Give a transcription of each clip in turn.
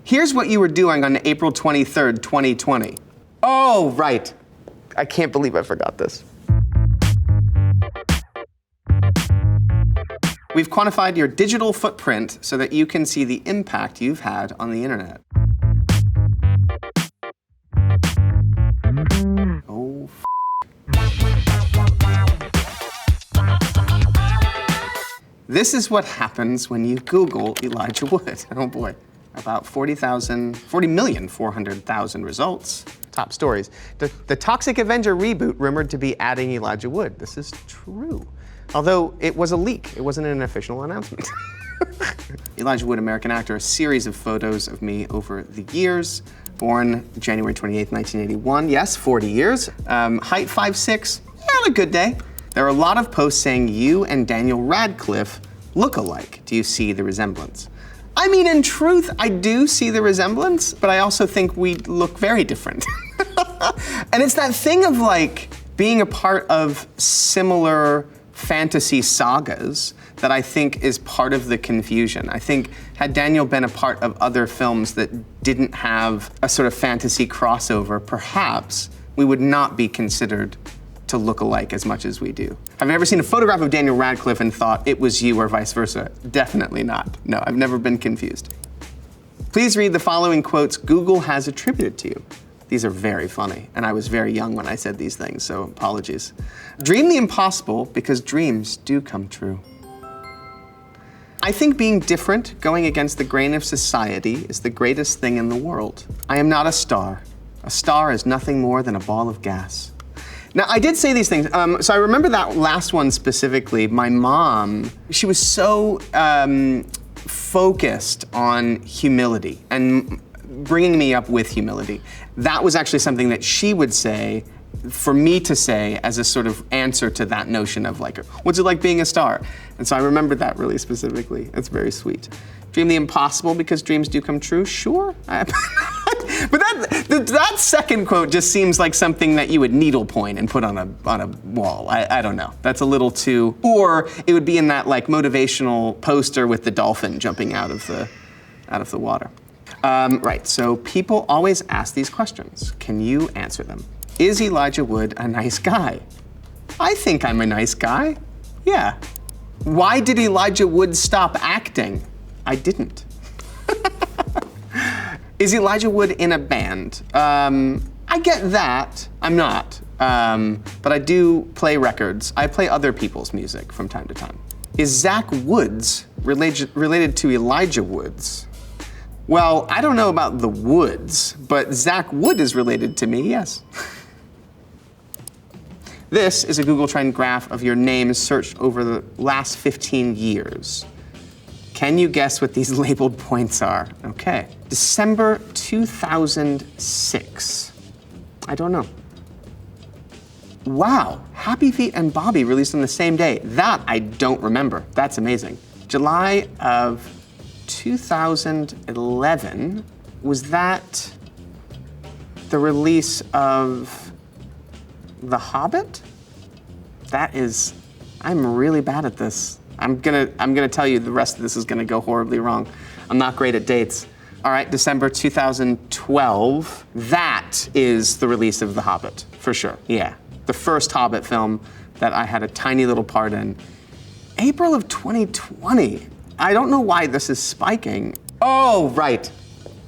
Here's what you were doing on April 23rd, 2020. Oh, right. I can't believe I forgot this. We've quantified your digital footprint so that you can see the impact you've had on the internet. Oh, This is what happens when you Google Elijah Wood. Oh boy, about 40,400,000 results. Top stories. The Toxic Avenger reboot rumored to be adding Elijah Wood. This is true. Although it was a leak, it wasn't an official announcement. Elijah Wood, American actor, a series of photos of me over the years. Born January 28th, 1981. Yes, 40 years. Height 5'6", had a good day. There are a lot of posts saying you and Daniel Radcliffe look alike. Do you see the resemblance? I mean, in truth, I do see the resemblance, but I also think we look very different. And it's that thing of like being a part of similar fantasy sagas that I think is part of the confusion. I think had Daniel been a part of other films that didn't have a sort of fantasy crossover, perhaps we would not be considered to look alike as much as we do. Have you ever seen a photograph of Daniel Radcliffe and thought it was you or vice versa? Definitely not. No, I've never been confused. Please read the following quotes Google has attributed to you. These are very funny, and I was very young when I said these things, so apologies. Dream the impossible because dreams do come true. I think being different, going against the grain of society, is the greatest thing in the world. I am not a star. A star is nothing more than a ball of gas. Now, I did say these things, so I remember that last one specifically. My mom, she was so focused on humility and bringing me up with humility. That was actually something that she would say, for me to say as a sort of answer to that notion of like, what's it like being a star? And so I remembered that really specifically. It's very sweet. Dream the impossible because dreams do come true? Sure. But that second quote just seems like something that you would needlepoint and put on a wall. I don't know. That's a little too, or it would be in that like motivational poster with the dolphin jumping out of the water. Right, so people always ask these questions. Can you answer them? Is Elijah Wood a nice guy? I think I'm a nice guy. Yeah. Why did Elijah Wood stop acting? I didn't. Is Elijah Wood in a band? I get that. I'm not. But I do play records. I play other people's music from time to time. Is Zach Woods related to Elijah Woods? Well, I don't know about the Woods, but Zach Wood is related to me, yes. This is a Google Trend graph of your names searched over the last 15 years. Can you guess what these labeled points are? Okay. December 2006. I don't know. Wow, Happy Feet and Bobby released on the same day. That I don't remember. That's amazing. July of 2011, was that the release of The Hobbit? I'm really bad at this. I'm gonna tell you the rest of this is gonna go horribly wrong. I'm not great at dates. All right, December 2012, that is the release of The Hobbit, for sure, yeah. The first Hobbit film that I had a tiny little part in. April of 2020. I don't know why this is spiking. Oh, right.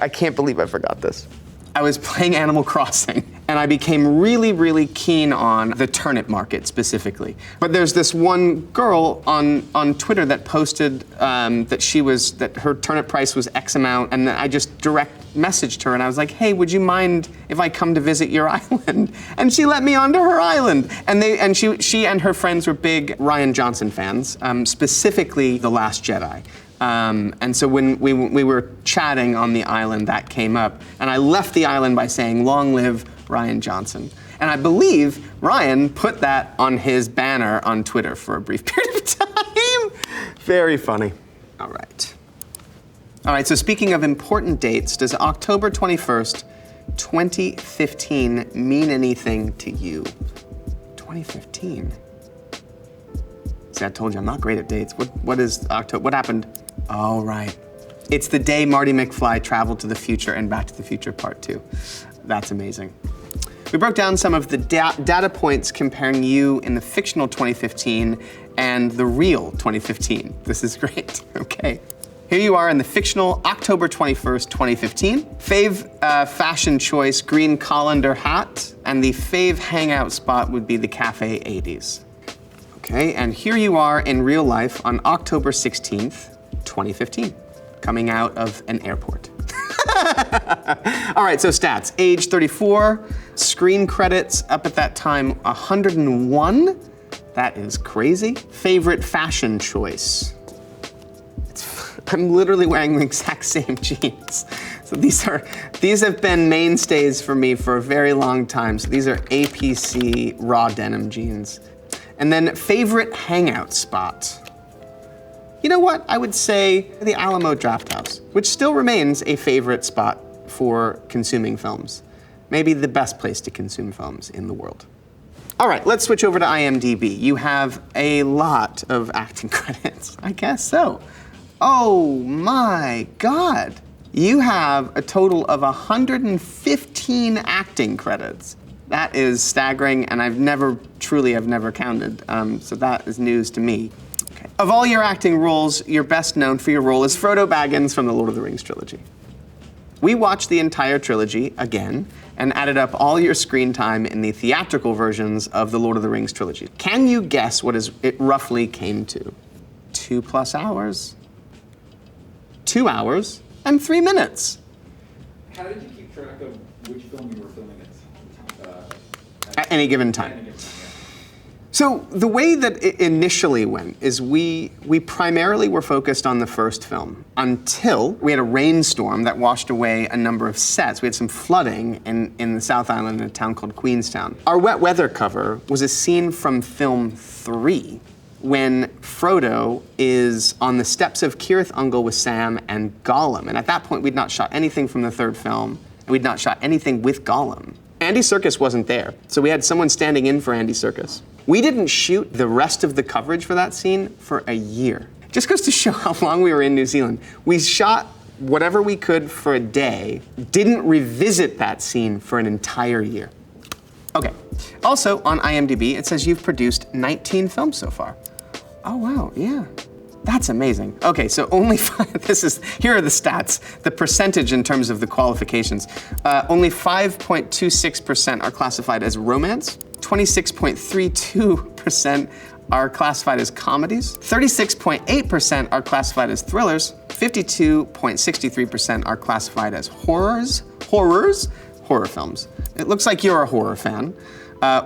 I can't believe I forgot this. I was playing Animal Crossing, and I became really, really keen on the turnip market specifically. But there's this one girl on Twitter that posted that her turnip price was X amount, and I just direct messaged her, and I was like, hey, would you mind if I come to visit your island? And she let me onto her island. And she and her friends were big Rian Johnson fans, specifically The Last Jedi. And so when we were chatting on the island, that came up. And I left the island by saying, long live Rian Johnson. And I believe Ryan put that on his banner on Twitter for a brief period of time. Very funny. All right. All right, so speaking of important dates, does October 21st, 2015 mean anything to you? 2015? See, I told you I'm not great at dates. What is October? What happened? Oh, right. It's the day Marty McFly traveled to the future and Back to the Future Part 2. That's amazing. We broke down some of the data points comparing you in the fictional 2015 and the real 2015. This is great, okay. Here you are in the fictional October 21st, 2015. Fave fashion choice, green colander hat, and the fave hangout spot would be the Cafe 80s. Okay, and here you are in real life on October 16th, 2015, coming out of an airport. All right, so stats. Age 34, screen credits up at that time 101. That is crazy. Favorite fashion choice. I'm literally wearing the exact same jeans. So these have been mainstays for me for a very long time. So these are APC raw denim jeans. And then favorite hangout spot. You know what? I would say the Alamo Drafthouse, which still remains a favorite spot for consuming films. Maybe the best place to consume films in the world. All right, let's switch over to IMDb. You have a lot of acting credits. I guess so. Oh my God. You have a total of 115 acting credits. That is staggering, and I've never counted, so that is news to me. Okay. Of all your acting roles, you're best known for your role as Frodo Baggins from the Lord of the Rings trilogy. We watched the entire trilogy again and added up all your screen time in the theatrical versions of the Lord of the Rings trilogy. Can you guess what it roughly came to? 2+ hours. 2 hours and 3 minutes. How did you keep track of which film you were filming at any given time? So the way that it initially went is we primarily were focused on the first film until we had a rainstorm that washed away a number of sets. We had some flooding in the South Island in a town called Queenstown. Our wet weather cover was a scene from film 3 when Frodo is on the steps of Cirith Ungol with Sam and Gollum. And at that point, we'd not shot anything from the third film, and we'd not shot anything with Gollum. Andy Serkis wasn't there, so we had someone standing in for Andy Serkis. We didn't shoot the rest of the coverage for that scene for a year. Just goes to show how long we were in New Zealand. We shot whatever we could for a day, didn't revisit that scene for an entire year. Okay, also on IMDb, it says you've produced 19 films so far. Oh wow, yeah. That's amazing. Okay, so only here are the stats, the percentage in terms of the qualifications. Only 5.26% are classified as romance, 26.32% are classified as comedies, 36.8% are classified as thrillers, 52.63% are classified as horror films. It looks like you're a horror fan.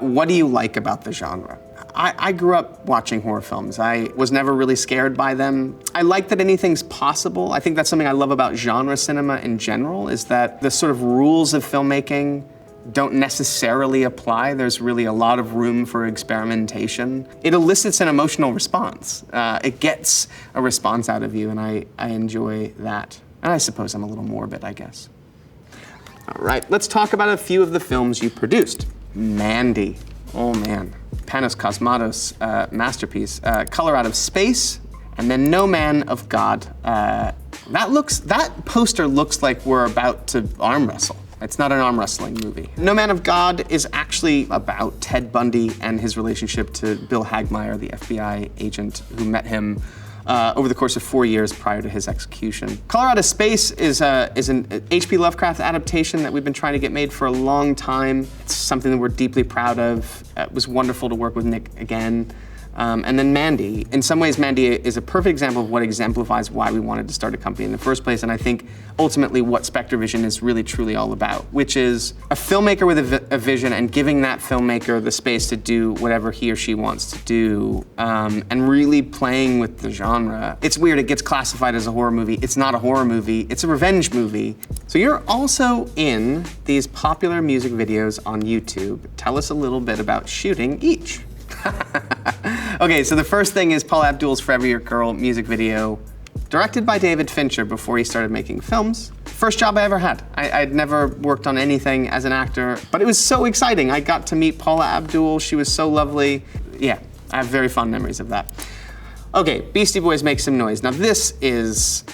What do you like about the genre? I grew up watching horror films. I was never really scared by them. I like that anything's possible. I think that's something I love about genre cinema in general, is that the sort of rules of filmmaking don't necessarily apply. There's really a lot of room for experimentation. It elicits an emotional response. It gets a response out of you, and I enjoy that. And I suppose I'm a little morbid, I guess. All right, let's talk about a few of the films you produced. Mandy, oh man. Panos Cosmatos masterpiece, Color Out of Space, and then No Man of God. That poster looks like we're about to arm wrestle. It's not an arm wrestling movie. No Man of God is actually about Ted Bundy and his relationship to Bill Hagmaier, the FBI agent who met him over the course of 4 years prior to his execution. Color Out of Space is an H.P. Lovecraft adaptation that we've been trying to get made for a long time. It's something that we're deeply proud of. It was wonderful to work with Nick again. And then Mandy. In some ways, Mandy is a perfect example of what exemplifies why we wanted to start a company in the first place, and I think ultimately what SpectreVision is really truly all about, which is a filmmaker with a vision and giving that filmmaker the space to do whatever he or she wants to do, and really playing with the genre. It's weird, it gets classified as a horror movie. It's not a horror movie, it's a revenge movie. So you're also in these popular music videos on YouTube. Tell us a little bit about shooting each. Okay, so the first thing is Paula Abdul's Forever Your Girl music video, directed by David Fincher before he started making films. First job I ever had. I'd never worked on anything as an actor, but it was so exciting. I got to meet Paula Abdul, she was so lovely. Yeah, I have very fond memories of that. Okay, Beastie Boys Make Some Noise. Now this is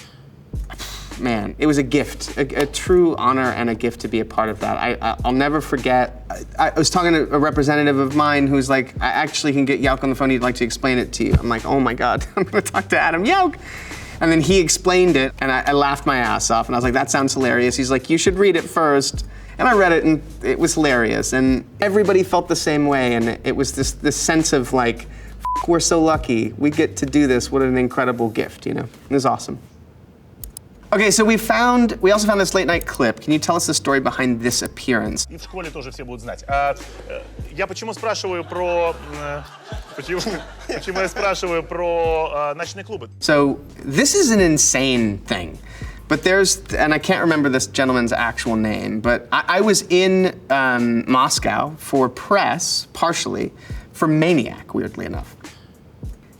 man, it was a gift, a true honor and a gift to be a part of that. I'll never forget, I was talking to a representative of mine who's like, I actually can get Yauk on the phone, he'd like to explain it to you. I'm like, oh my God, I'm gonna talk to Adam Yauk. And then he explained it, and I laughed my ass off, and I was like, that sounds hilarious. He's like, you should read it first. And I read it, and it was hilarious, and everybody felt the same way, and it was this sense of like, we're so lucky, we get to do this, what an incredible gift, you know? It was awesome. Okay, so we also found this late night clip. Can you tell us the story behind this appearance? И в школе тоже все будут знать. Я почему спрашиваю про ночные клубы? So this is an insane thing, but and I can't remember this gentleman's actual name, but I was in Moscow for press, partially, for Maniac, weirdly enough.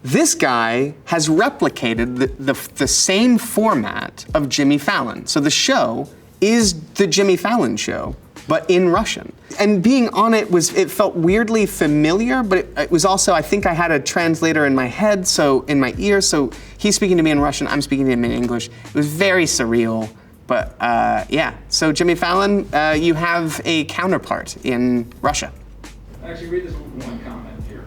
This guy has replicated the same format of Jimmy Fallon. So the show is the Jimmy Fallon show, but in Russian. And being on it felt weirdly familiar, but it was also, I think I had a translator in my head, so in my ear, so he's speaking to me in Russian, I'm speaking to him in English. It was very surreal, but yeah. So Jimmy Fallon, you have a counterpart in Russia. Actually, read this one comment here.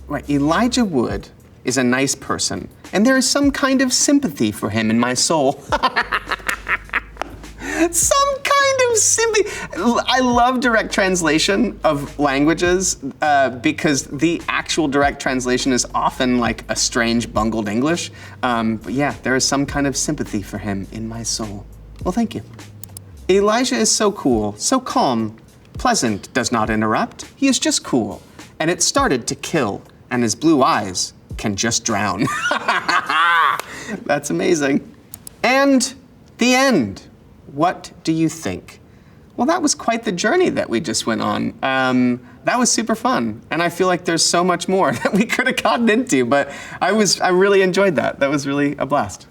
Right, Elijah Wood is a nice person, and there is some kind of sympathy for him in my soul. Some kind of sympathy. I love direct translation of languages because the actual direct translation is often like a strange, bungled English. But yeah, there is some kind of sympathy for him in my soul. Well, thank you. Elijah is so cool, so calm, pleasant, does not interrupt. He is just cool. And it started to kill, and his blue eyes can just drown. That's amazing. And the end. What do you think? Well, that was quite the journey that we just went on. That was super fun, and I feel like there's so much more that we could have gotten into, but I really enjoyed that. That was really a blast.